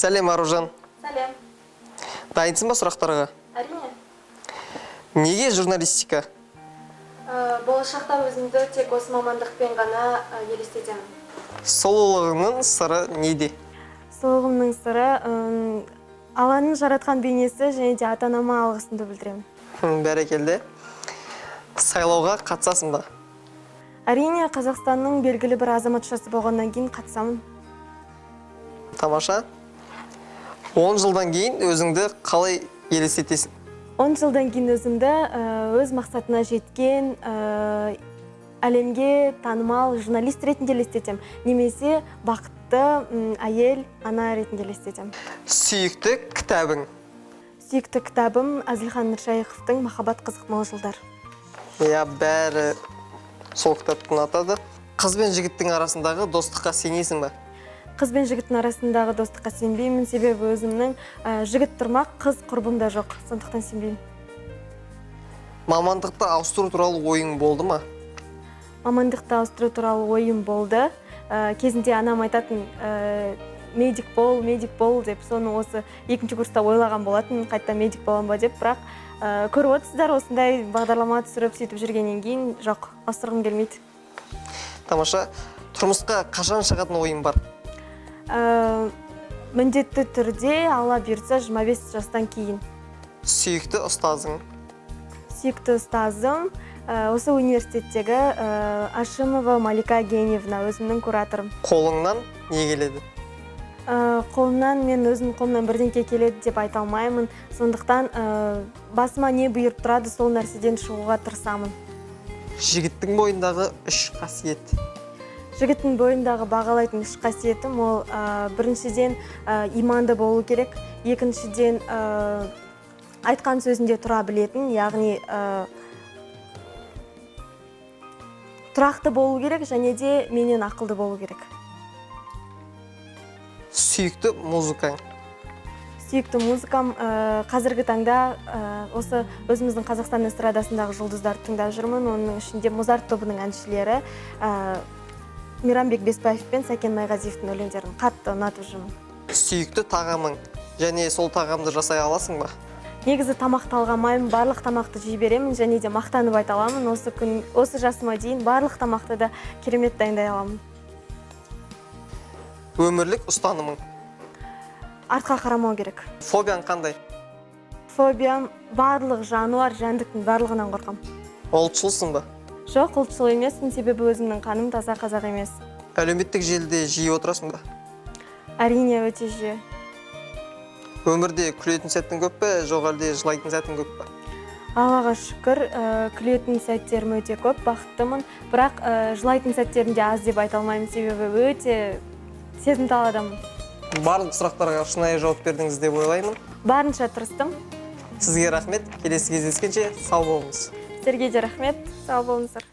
Сәлем, Аружан. Сәлем. Дайынсың ба сұрақтарға? Әрине. Неге журналистика? Болашақта өзімді тек осы мамандықпен ғана елестетемін. Сұлулығыңның сыры неде? Сұлулығымның сыры Алланың жаратқан бейнесі және де ата-анама алғысымды білдіремін. Бәрекелді. Сайлауға қатысасың ба? Әрине, Қазақстанның белгілі бір азаматшасы болғаннан кейін қатысамын. Тамаша. 10 жылдан кейін өзіңді қалай елестетесің? 10 жылдан кейін өзімді өз мақсатына жеткен, әлемге танымал журналист ретінде елестетем. Немесе бақытты әйел, ана ретінде елестетем. Сүйікті кітабың? Сүйікті кітабым Әзілхан Нұршайықовтың «Махаббат қызық мол жылдар». Бәрі сол кітапты ұнатады. Қыз бен жігіттің арасындағы достыққа сенесің ба? Қыз бен жігіттің арасындағы достыққа сенбеймін, себебі өзімнің жігіт тұрмақ, қыз құрбымда жоқ, сондықтан сенбеймін. Мамандықты ауыстыру туралы ойың болды ма? Мамандықты ауыстыру туралы ойым болды. Кезінде анам айтатын, медик бол деп, соны осы екінші курста ойлаған болатын, қайта медик болам ба деп, бірақ көріп отырсыздар, осындай бағдарлама түсіріп сөйтіп жүргеннен кейін жоқ, ауыстырғым келмейді. Тамаша, тұрмысқа қашан шығатын ойың бар? Міндетті түрде Алла бұйыртса 25 жастан кейін. Сүйікті ұстазың? Сүйікті ұстазым осы университеттегі Ашимова Малика Геневна, өзімнің кураторым. Қолыңнан не келеді? Мен өзім қолымнан бірдеңке келеді деп айта алмаймын. Сондықтан басыма не бұйырып тұрады, сол нәрседен шығуға тырысамын. Жігіттің бойындағы 3 қасиет? Жігіттің бойындағы бағалайтын 3 қасиетім ол біріншіден иманды болу керек, екіншіден айтқан сөзінде тұра білетін, яғни тұрақты болу керек, және де менен ақылды болу керек. Сүйікті музыкаң? Сүйікті музыкам қазіргі таңда осы өзіміздің Қазақстан эстрадасындағы жұлдыздарды тыңдап жүрмін. Оның ішінде Музарт тобының әншілері Мейрамбек Беспаев пен Сәкен Майғазиевтің өлеңдерін қатты ұнатып жүрмін. Сүйікті тағамың? Және сол тағамды жасай аласың ба? Негізі тамақты алғамаймын, барлық тамақты жей беремін, және де мақтанып айта аламын. Осы жасыма дейін барлық тамақты да керемет дайындай аламын. Өмірлік ұстанымың? Артқа қарамау керек. Фобияң қандай? Фобиям барлық жануар, жәндіктің барлығынан қорқам. Ұлтшылсың ба? Жоқ, ұлтшыл емеспін, себебі өзімнің қаным таза қазақ емес. Әлеуметтік желіде жиі отырасың ба? Әрине, өте жиі. Өмірде күлетін сәттің көп пе, жоқ әлде жылайтын сәттің көп пе? Аллаға шүкір, күлетін сәттерім өте көп, бақыттымын, бірақ жылайтын сәттерімде аз деп айта алмаймын, себебі өте сезімтал адаммын. Барлық сұрақтарға шынайы жауап бердіңіз деп ойлаймын. Барынша тырыстым. Сізге рахмет, келесі кездескенше сау болыңыз. Сізге де рахмет, сау болыңыздар.